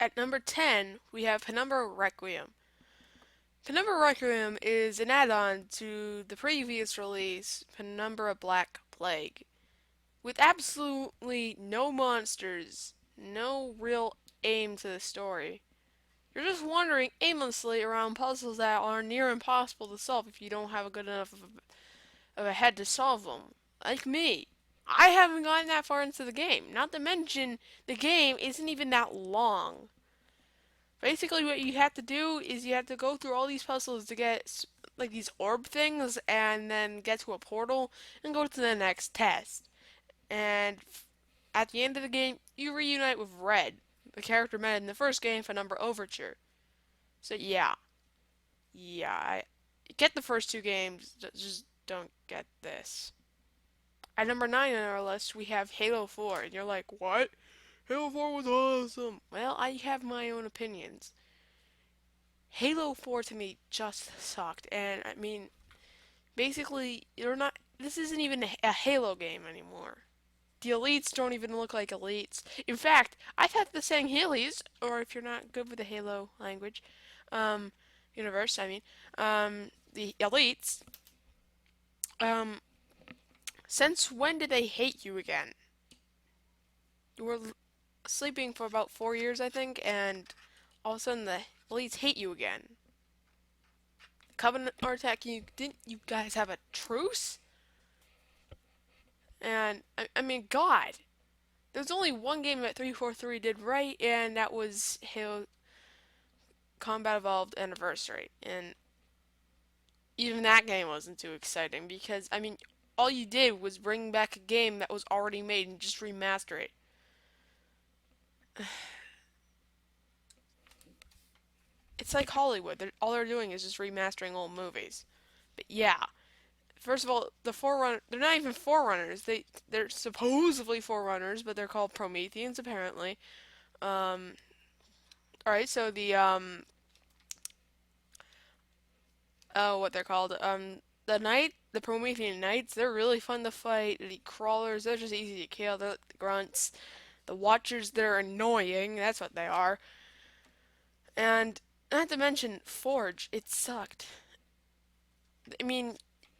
At number 10, we have Penumbra Requiem. Penumbra Requiem is an add-on to the previous release, Penumbra Black Plague, with absolutely no monsters, no real aim to the story. You're just wandering aimlessly around puzzles that are near impossible to solve if you don't have a good enough of a head to solve them. Like me. I haven't gotten that far into the game. Not to mention, the game isn't even that long. Basically, what you have to do is you have to go through all these puzzles to get like these orb things and then get to a portal and go to the next test. And at the end of the game, you reunite with Red, the character met in the first game for Number Overture. So I get the first two games, just don't get this. At number 9 on our list, we have Halo 4, and you're like, what? Halo 4 was awesome. Well, I have my own opinions. Halo 4 to me just sucked, and I mean, basically, you're not. This isn't even a Halo game anymore. The elites don't even look like elites. In fact, I thought the saying Heelys, or if you're not good with the Halo language, um, universe, I mean, the elites, um, since when did they hate you again? You were sleeping for about 4 years, I think, and all of a sudden the elites hate you again. Covenant are attacking you. Didn't you guys have a truce? And I mean, God, there's only one game that 343 did right, and that was Halo Combat Evolved Anniversary. And even that game wasn't too exciting because I mean, all you did was bring back a game that was already made and just remaster it. It's like Hollywood. All they're doing is just remastering old movies. But yeah, first of all, the Forerunner, they're not even Forerunners. They're supposedly Forerunners, but they're called Prometheans apparently. Um, all right, so what they're called, the Promethean Knights, they're really fun to fight. The crawlers, they're just easy to kill. They're like the grunts. The Watchers, they're annoying. That's what they are. And not to mention Forge, it sucked. I mean,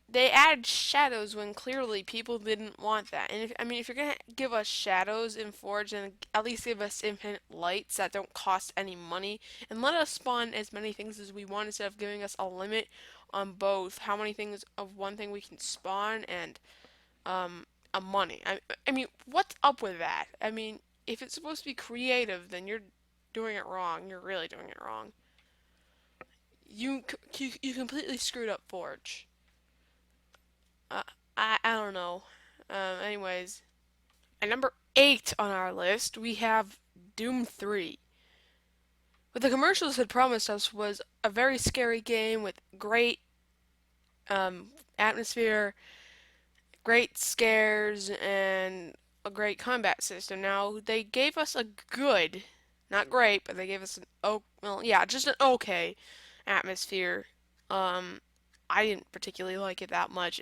they added shadows when clearly people didn't want that. And if you're gonna give us shadows in Forge, then at least give us infinite lights that don't cost any money, and let us spawn as many things as we want instead of giving us a limit on both how many things of one thing we can spawn and a money. I mean, what's up with that? I mean, if it's supposed to be creative, then you're doing it wrong. You're really doing it wrong. You completely screwed up Forge. Uh, I don't know. Anyways, at number 8 on our list, we have Doom 3. What the commercials had promised us was a very scary game with great atmosphere, great scares, and a great combat system. Now, they gave us a good, not great, but they gave us an well, yeah, just an okay atmosphere. Um, I didn't particularly like it that much.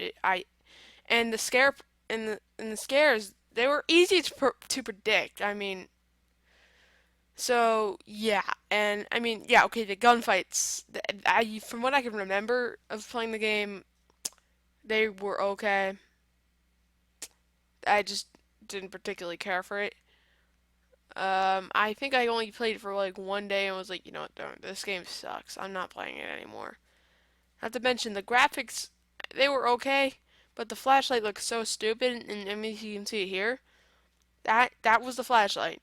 And the scare and the scares they were easy to predict. I mean, so yeah, and I mean yeah, okay, the gunfights. I from what I can remember of playing the game, they were okay. I just didn't particularly care for it. I think I only played it for like one day and was like, you know what, don't, this game sucks. I'm not playing it anymore. Not to mention the graphics, they were okay, but the flashlight looks so stupid, and I mean you can see it here. That was the flashlight.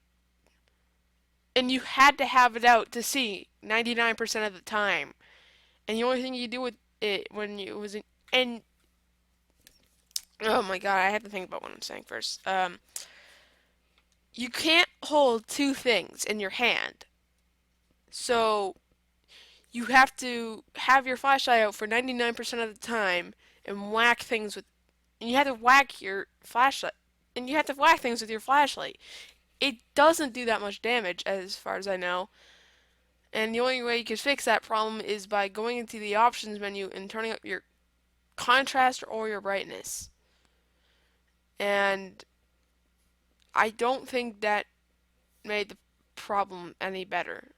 And you had to have it out to see 99% of the time. And the only thing you do with it when it was in, and oh my god, I have to think about what I'm saying first. You can't hold two things in your hand. So you have to have your flashlight out for 99% of the time and whack things with and you have to whack your flashlight and you have to whack things with your flashlight. It doesn't do that much damage as far as I know. And the only way you can fix that problem is by going into the options menu and turning up your contrast or your brightness. And I don't think that made the problem any better.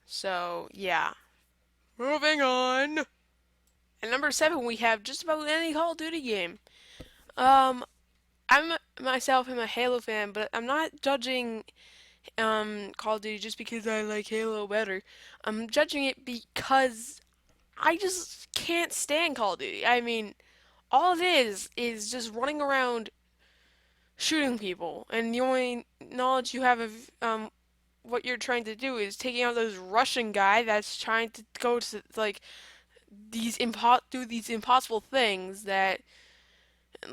So, yeah. Moving on. At number 7, we have just about any Call of Duty game. Um, I'm myself am a Halo fan, but I'm not judging Call of Duty just because I like Halo better. I'm judging it because I just can't stand Call of Duty. I mean, all it is just running around shooting people, and the only knowledge you have of what you're trying to do is taking out this Russian guy that's trying to go to like do these impossible things that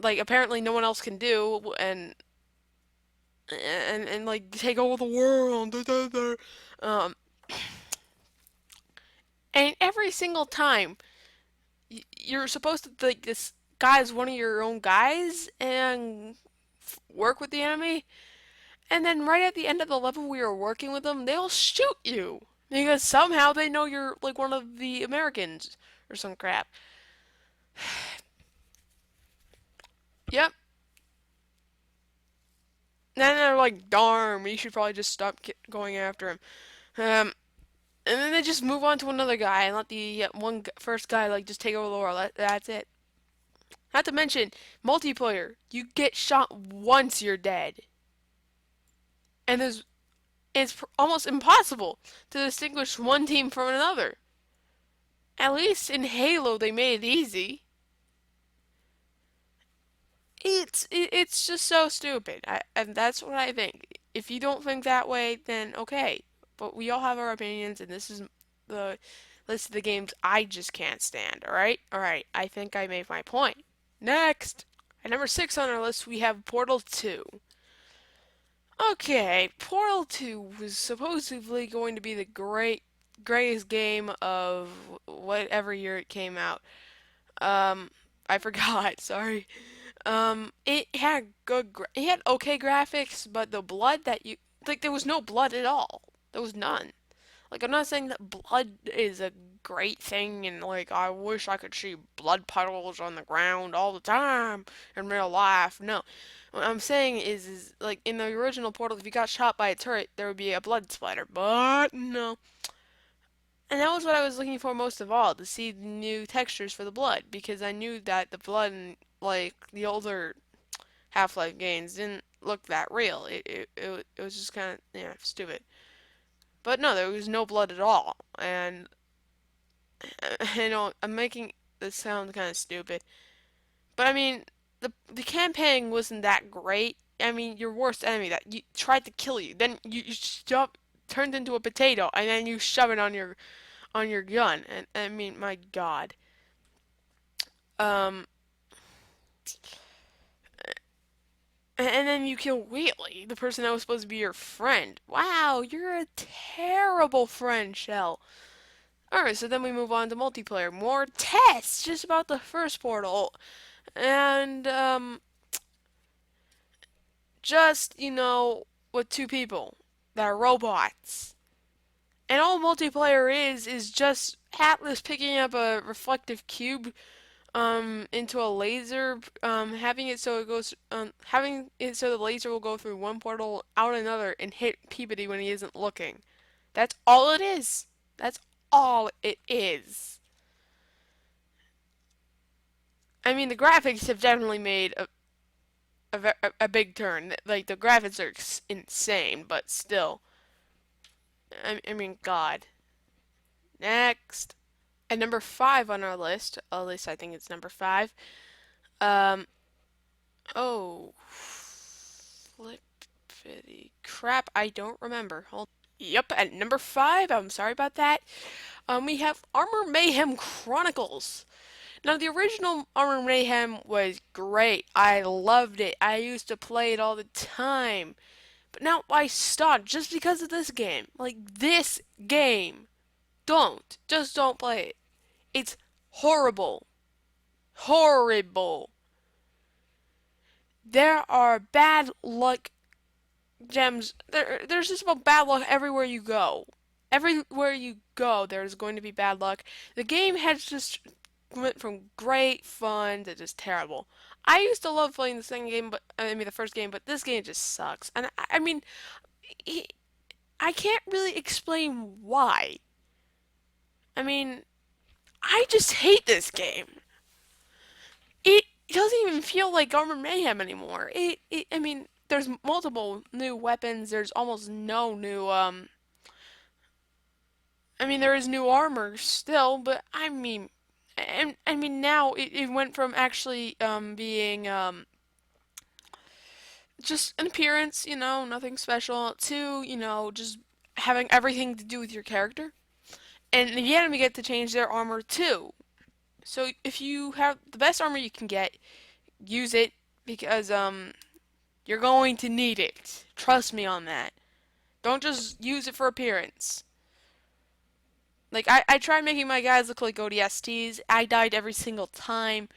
like apparently no one else can do, and like take over the world. Um, and every single time you're supposed to like this guy's one of your own guys and work with the enemy, and then right at the end of the level we are working with them, they'll shoot you because somehow they know you're like one of the Americans or some crap. Yep. Then they're like, darn, you should probably just stop going after him. Um, and then they just move on to another guy and let the first guy like just take over the world. That's it. Not to mention multiplayer. You get shot once, you're dead, and it's almost impossible to distinguish one team from another. At least in Halo, they made it easy. It's just so stupid, and that's what I think. If you don't think that way, then okay. But we all have our opinions, and this is the list of the games I just can't stand. All right. I think I made my point. Next, at number 6 on our list, we have Portal 2. Okay, Portal 2 was supposedly going to be the greatest game of whatever year it came out. I forgot. Sorry. It had it had okay graphics, but the blood that you like, there was no blood at all. There was none. Like, I'm not saying that blood is a great thing, and like, I wish I could see blood puddles on the ground all the time in real life. No. What I'm saying is like in the original Portal, if you got shot by a turret, there would be a blood splatter. But no. And that was what I was looking for most of all, to see the new textures for the blood, because I knew that the blood in like the older Half-Life games didn't look that real. It was just kind of stupid. But no, there was no blood at all, and I'm making this sound kind of stupid, but I mean the campaign wasn't that great. I mean, your worst enemy that you tried to kill you, then you shove turned into a potato, and then you shove it on your gun, and I mean, my God. Um, and then you kill Wheatley, the person that was supposed to be your friend. Wow, you're a terrible friend, Shell. Alright, so then we move on to multiplayer. More tests just about the first Portal. And, just, with two people that are robots. And all multiplayer is just Atlas picking up a reflective cube into a laser, having it so the laser will go through one portal out another and hit Peabody when he isn't looking. That's all it is. That's all it is. I mean, the graphics have definitely made a big turn. Like, the graphics are insane, but still. I mean, God. Next. At number 5 on our list, at least I think it's number 5. Um, oh, flippity crap, I don't remember. Hold. Yep, at number 5, I'm sorry about that. We have Armor Mayhem Chronicles. Now, the original Armor Mayhem was great. I loved it. I used to play it all the time. But now I stopped just because of this game. Like, this game. Just don't play it. It's horrible. Horrible. There are bad luck gems. There's just about bad luck everywhere you go. Everywhere you go, there's going to be bad luck. The game has just went from great fun to just terrible. I used to love playing the second game, but I mean the first game, but this game just sucks. And I mean, I can't really explain why. I mean, I just hate this game. It doesn't even feel like Armored Mayhem anymore. I mean, there's multiple new weapons. There's almost no new, I mean, there is new armor still, but I mean, now it went from actually, being, just an appearance, nothing special, to, just having everything to do with your character. And the enemy get to change their armor too. So if you have the best armor you can get, use it because you're going to need it. Trust me on that. Don't just use it for appearance. Like I tried making my guys look like ODSTs. I died every single time.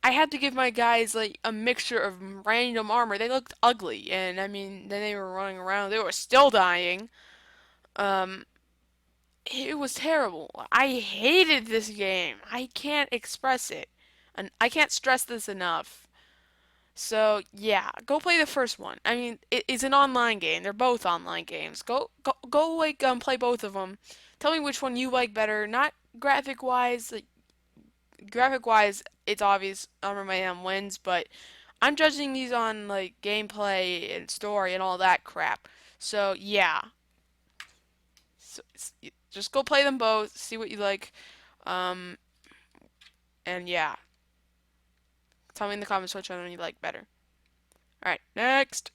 I had to give my guys like a mixture of random armor. They looked ugly, and I mean, then they were running around. They were still dying. Um, it was terrible. I hated this game. I can't express it, and I can't stress this enough. So yeah, go play the first one. I mean, it's an online game. They're both online games. Go like play both of them. Tell me which one you like better. Not graphic wise. Like graphic wise, it's obvious Armor Mayhem wins, but I'm judging these on like gameplay and story and all that crap. So yeah, so, just go play them both. See what you like. Um, and yeah, tell me in the comments which one you like better. All right, next.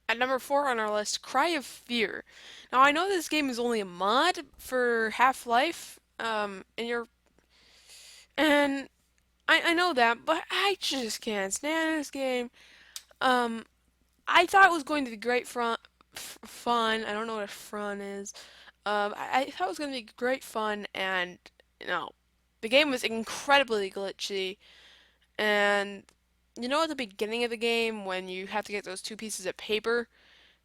At number 4 on our list, Cry of Fear. Now I know this game is only a mod for Half-Life, and I know that, but I just can't stand this game. Um, I thought it was going to be great fun. I don't know what a fun is. I thought it was going to be great fun, and no, the game was incredibly glitchy. And at the beginning of the game when you have to get those two pieces of paper,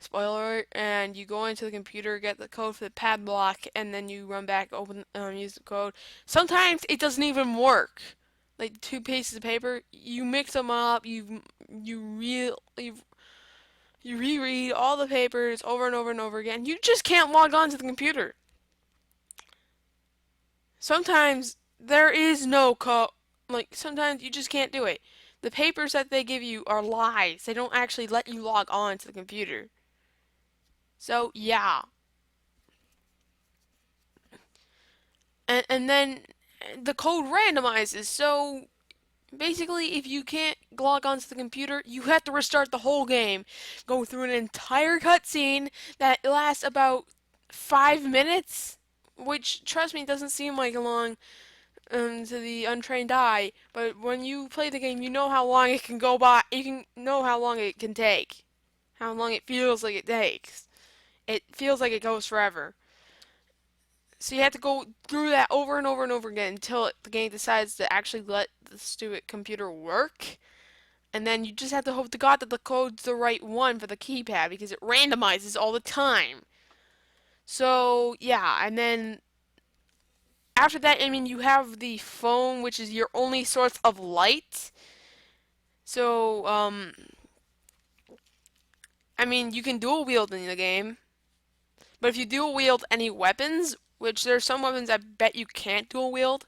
spoiler alert, and you go into the computer, get the code for the padlock, and then you run back, use the code. Sometimes it doesn't even work. Like two pieces of paper, you mix them up, you reread all the papers over and over and over again. You just can't log on to the computer. Sometimes there is no code. Like sometimes you just can't do it. The papers that they give you are lies. They don't actually let you log on to the computer. So yeah, and then the code randomizes. So basically, if you can't log onto the computer, you have to restart the whole game, go through an entire cutscene that lasts about 5 minutes, which trust me doesn't seem like a long to the untrained eye. But when you play the game, you know how long it can go by. You can know how long it can take, how long it feels like it takes. It feels like it goes forever. So you have to go through that over and over and over again until the game decides to actually let the stupid computer work. And then you just have to hope to God that the code's the right one for the keypad because it randomizes all the time. So, yeah, and then after that, I mean, you have the phone, which is your only source of light. So, I mean, you can dual wield in the game, but if you dual wield any weapons, which there's some weapons I bet you can't dual wield,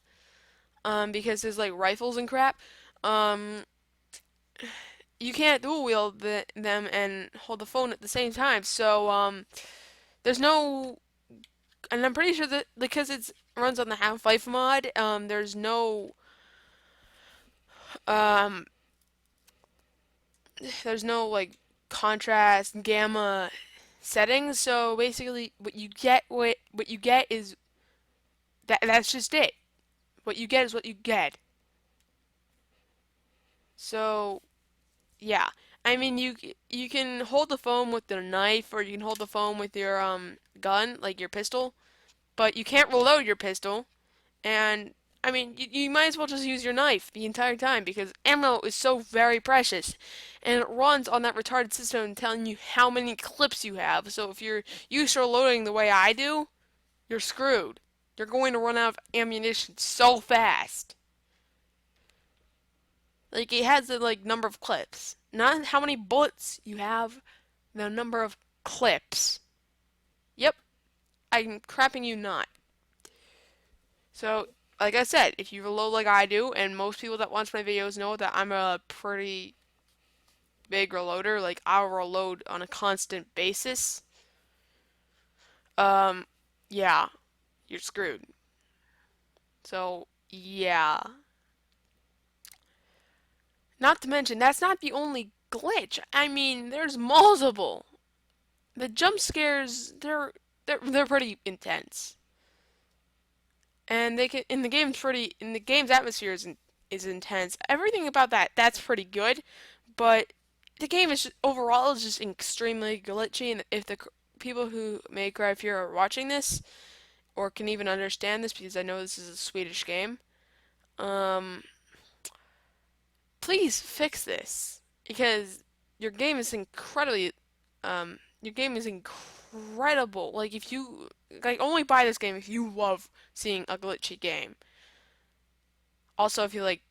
because there's like rifles and crap, um, you can't dual wield them and hold the phone at the same time. So, there's no, and I'm pretty sure that because it runs on the Half-Life mod, um, there's no like contrast gamma settings. So basically, what you get is that's just it. What you get is what you get. So yeah, I mean you can hold the phone with the knife, or you can hold the phone with your gun, like your pistol, but you can't reload your pistol. And I mean, you might as well just use your knife the entire time because ammo is so very precious, and it runs on that retarded system telling you how many clips you have. So if you're used to loading the way I do, you're screwed. You're going to run out of ammunition so fast. Like it has the like number of clips, not how many bullets you have, the number of clips. Yep, I'm crapping you not. So, like I said, if you reload like I do, and most people that watch my videos know that I'm a pretty big reloader, like I'll reload on a constant basis, um, yeah, you're screwed. So, yeah. Not to mention, that's not the only glitch. I mean, there's multiple. The jump scares, they're pretty intense. And they can in the game's pretty in the game's atmosphere is intense. Everything about that's pretty good, but the game is just, overall is just extremely glitchy. And if the people who make Cry Fear are watching this or can even understand this, because I know this is a Swedish game, um, please fix this because your game is incredible. Like if you like only buy this game if you love seeing a glitchy game. Also, if you like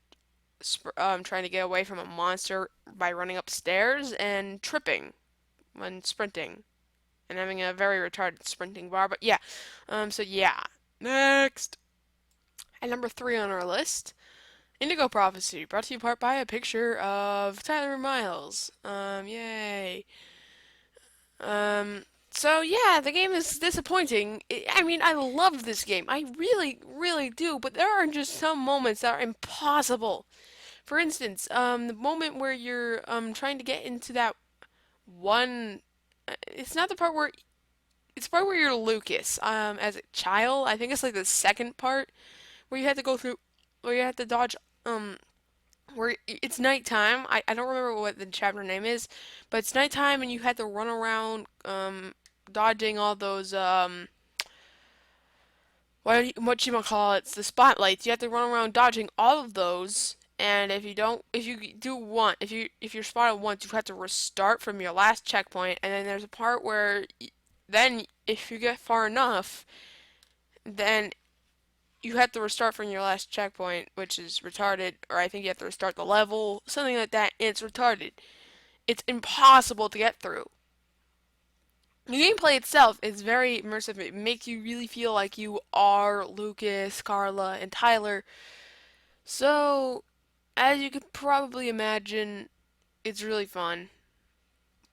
trying to get away from a monster by running upstairs and tripping when sprinting and having a very retarded sprinting bar. But yeah, so yeah. Next, at number three on our list, Indigo Prophecy, brought to you part by a picture of Tyler Miles. Yay. So yeah, the game is disappointing. I mean, I love this game. I really, really do, but there are just some moments that are impossible. For instance, the moment where you're trying to get into that one, it's not the part where it's the part where you're Lucas. As a child, I think it's like the second part where you have to go through, where you have to dodge where it's nighttime. I don't remember what the chapter name is, but it's nighttime and you had to run around dodging all those what you call it? It's the spotlights. You have to run around dodging all of those. And if you do one, if you're spotted once, you have to restart from your last checkpoint. And then there's a part where then if you get far enough, then you have to restart from your last checkpoint, which is retarded, or I think you have to restart the level, something like that, and it's retarded. It's impossible to get through. The gameplay itself is very immersive. It makes you really feel like you are Lucas, Carla, and Tyler. So, as you could probably imagine, it's really fun.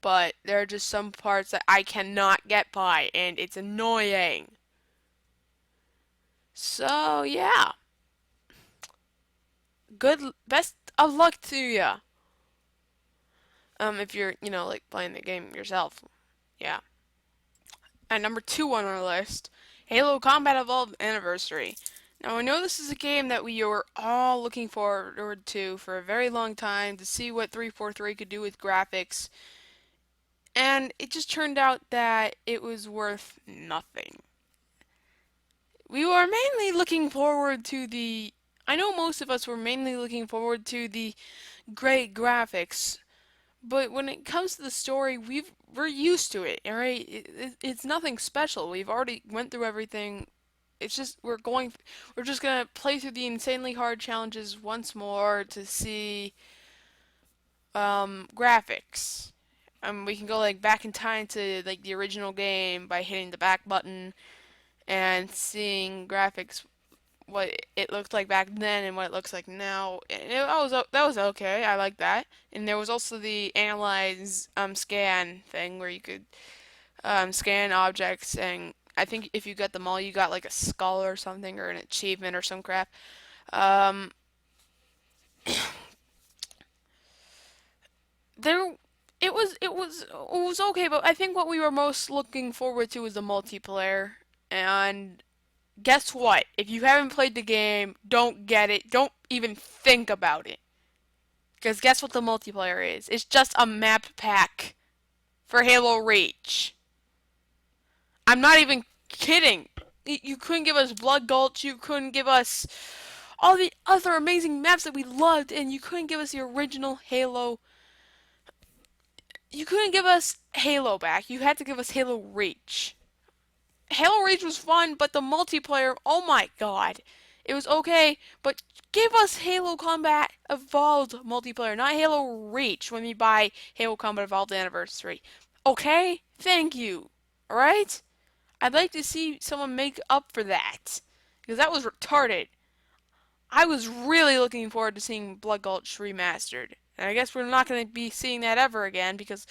But there are just some parts that I cannot get by, and it's annoying. So, yeah. Best of luck to ya. If you're, like playing the game yourself. Yeah. At number two on our list, Halo Combat Evolved Anniversary. Now, I know this is a game that we were all looking forward to for a very long time to see what 343 could do with graphics, and it just turned out that it was worth nothing. We were mainly looking forward to the. I know most of us were mainly looking forward to the great graphics, but when it comes to the story, we're used to it, all right? It's nothing special. We've already went through everything. It's just we're just gonna play through the insanely hard challenges once more to see graphics. We can go like back in time to like the original game by hitting the back button and seeing graphics what it looked like back then and what it looks like now. And that was okay. I like that. And there was also the analyze scan thing where you could scan objects, and I think if you got them all, you got like a skull or something or an achievement or some crap. Um, there, it was okay, but I think what we were most looking forward to was the multiplayer. And guess what? If you haven't played the game, don't get it. Don't even think about it. Because guess what the multiplayer is? It's just a map pack for Halo Reach. I'm not even kidding. You couldn't give us Blood Gulch. You couldn't give us all the other amazing maps that we loved, and you couldn't give us the original Halo. You couldn't give us Halo back. You had to give us Halo Reach. Halo Reach was fun, but the multiplayer, oh my god. It was okay, but give us Halo Combat Evolved multiplayer, not Halo Reach when we buy Halo Combat Evolved Anniversary. Okay? Thank you. Alright? I'd like to see someone make up for that. Because that was retarded. I was really looking forward to seeing Blood Gulch remastered. And I guess we're not going to be seeing that ever again because,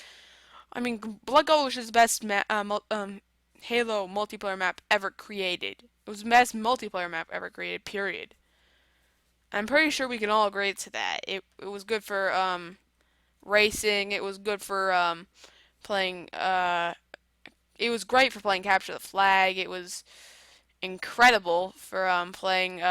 I mean, Blood Gulch is the best Halo multiplayer map ever created. It was the best multiplayer map ever created, period. I'm pretty sure we can all agree to that. It was good for racing. It was good for playing. It was great for playing capture the flag. It was incredible for playing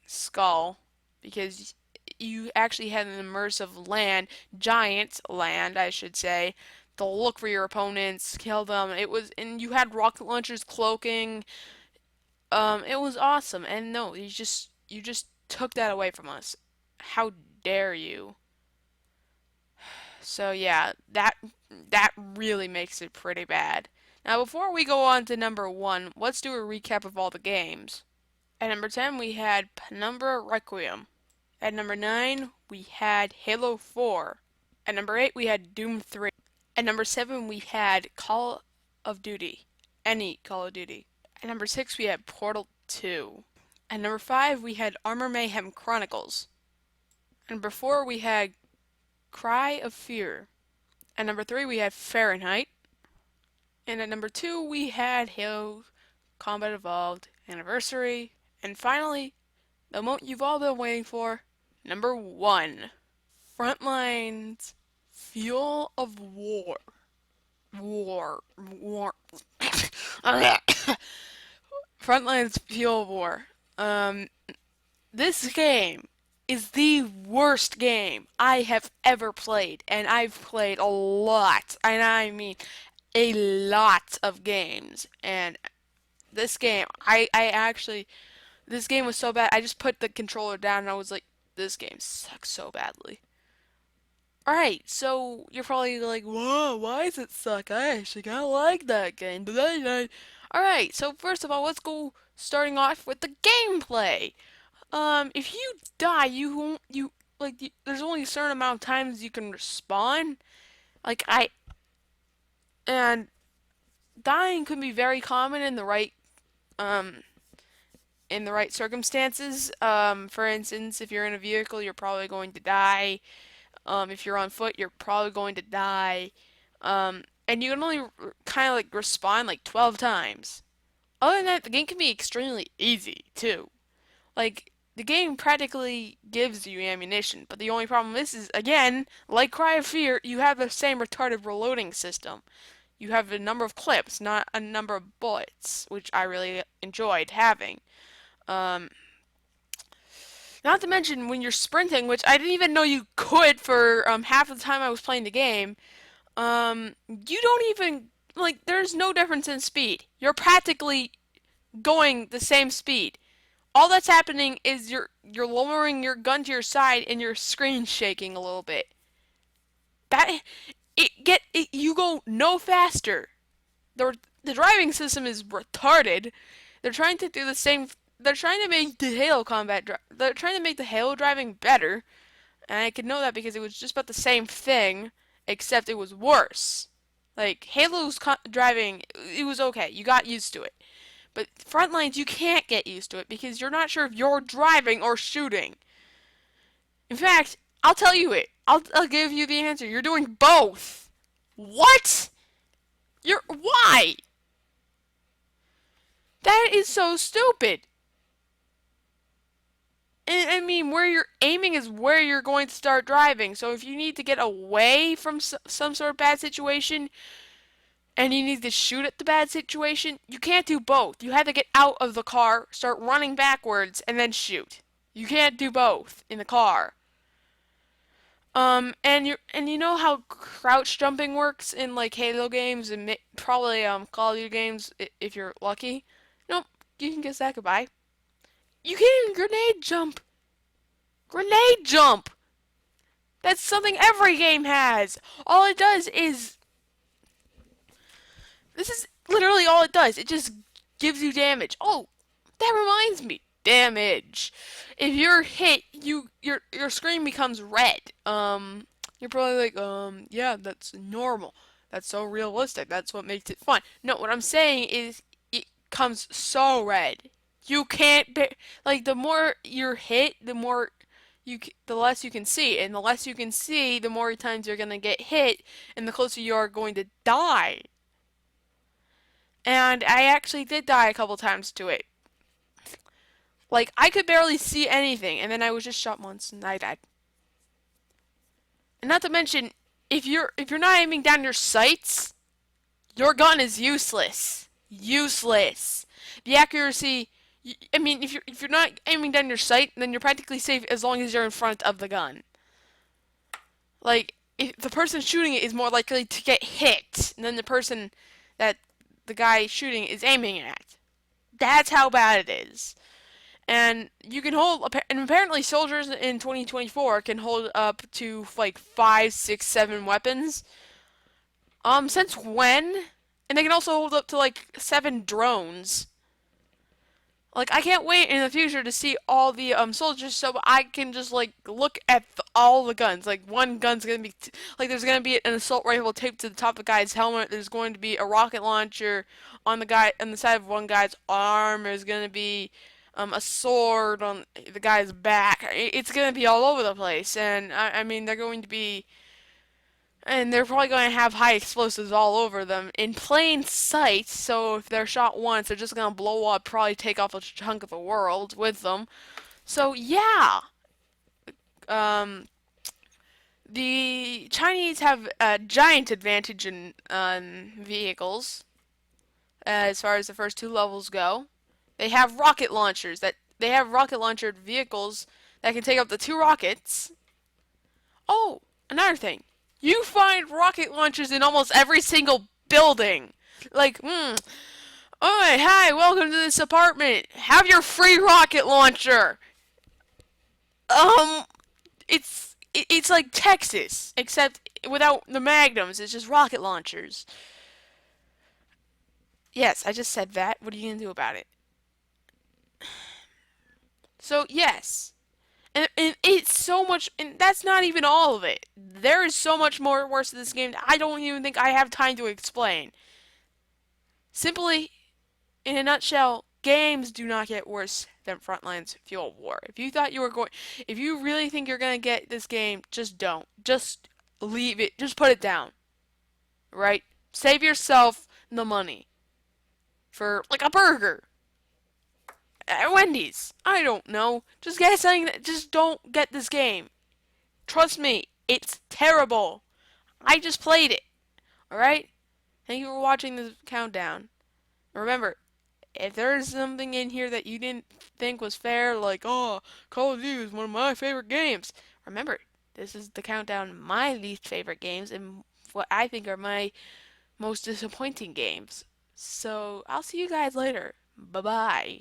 Skull because you actually had an immersive land, giant land, I should say, to look for your opponents, kill them. It was, and you had rocket launchers, cloaking. It was awesome. And no, you just took that away from us. How dare you? So yeah, that really makes it pretty bad. Now, before we go on to number one, let's do a recap of all the games. At number 10, we had Penumbra Requiem. At number 9, we had Halo 4. At number 8, we had Doom 3. At number 7, we had Call of Duty. Any Call of Duty. At number 6, we had Portal 2. At number 5, we had Armor Mayhem Chronicles. At number 4, we had Cry of Fear. At number 3, we had Fahrenheit. And at number 2, we had Halo Combat Evolved Anniversary. And finally, the moment you've all been waiting for, number 1, Frontlines Fuel of War. War. Frontlines Fuel of War. This game is the worst game I have ever played, and I've played a lot, and I mean a lot of games. And this game, I actually, this game was so bad, I just put the controller down and I was like, this game sucks so badly. Alright, so you're probably like, whoa, why does it suck? I actually kind of like that game. Alright, so first of all, let's go starting off with the gameplay. If you die, you won't, there's only a certain amount of times you can respawn. Like, and dying can be very common um, in the right circumstances. For instance, if you're in a vehicle, you're probably going to die. If you're on foot, you're probably going to die. And you can only kind of like respawn like 12 times. Other than that, the game can be extremely easy too. Like, the game practically gives you ammunition, but the only problem is again, like Cry of Fear, you have the same retarded reloading system. You have a number of clips, not a number of bullets, which I really enjoyed having. Um, Not to mention when you're sprinting, which I didn't even know you could for half of the time I was playing the game. You don't even like. There's no difference in speed. You're practically going the same speed. All that's happening is you're lowering your gun to your side and your screen shaking a little bit. That you go no faster. The driving system is retarded. They're trying to do the same. They're trying to make the Halo combat. They're trying to make the Halo driving better, and I could know that because it was just about the same thing, except it was worse. Like Halo's driving, it was okay. You got used to it. But Frontlines, you can't get used to it because you're not sure if you're driving or shooting. In fact, I'll tell you it. I'll give you the answer. You're doing both. What? Why? That is so stupid. And I mean, where you're aiming is where you're going to start driving. So if you need to get away from some sort of bad situation and you need to shoot at the bad situation, you can't do both. You have to get out of the car, start running backwards, and then shoot. You can't do both in the car. And you know how crouch jumping works in like Halo games and probably Call of Duty games if you're lucky. Nope, you can guess that goodbye. You can't even grenade jump. Grenade jump. That's something every game has. All it does is this is literally all it does. It just gives you damage. Oh, that reminds me. Damage. If you're hit, your screen becomes red. You're probably like, yeah, that's normal. That's so realistic. That's what makes it fun. No, what I'm saying is becomes so red. You can't like the more you're hit, the less you can see, and the less you can see, the more times you're gonna get hit, and the closer you are going to die. And I actually did die a couple times to it. Like I could barely see anything, and then I was just shot once and I died. And not to mention, if you're not aiming down your sights, your gun is useless. Useless. The accuracy. I mean, if you're not aiming down your sight, then you're practically safe as long as you're in front of the gun. Like, if the person shooting it is more likely to get hit than the person that the guy shooting is aiming at. That's how bad it is. And you can hold, and apparently soldiers in 2024 can hold up to like 5, 6, 7 weapons. Since when? And they can also hold up to like 7 drones. Like I can't wait in the future to see all the soldiers so I can just like look at all the guns. Like one gun's gonna be like there's gonna be an assault rifle taped to the top of the guy's helmet. There's going to be a rocket launcher on the side of one guy's arm. There's gonna be a sword on the guy's back. It's gonna be all over the place, and I mean they're going to be and they're probably going to have high explosives all over them in plain sight, so if they're shot once, they're just going to blow up, probably take off a chunk of the world with them. So, yeah. Um, the Chinese have a giant advantage in vehicles as far as the first 2 levels go. They have rocket launchers that they have rocket launchered vehicles that can take up to 2 rockets. Oh, another thing. You find rocket launchers in almost every single building. Like, oh, hi, welcome to this apartment. Have your free rocket launcher. Um, it's like Texas, except without the magnums. It's just rocket launchers. Yes, I just said that. What are you gonna do about it? So yes, and it's so much, and that's not even all of it. There is so much more worse to this game that I don't even think I have time to explain. Simply, in a nutshell, games do not get worse than Frontline's Fuel War. If you really think you're gonna get this game, just don't. Just leave it. Just put it down. Right? Save yourself the money for like a burger at Wendy's. I don't know. Just get something that just don't get this game. Trust me, it's terrible. I just played it. Alright? Thank you for watching this countdown. Remember, if there's something in here that you didn't think was fair, like, oh, Call of Duty is one of my favorite games, remember, this is the countdown my least favorite games and what I think are my most disappointing games. So, I'll see you guys later. Bye bye.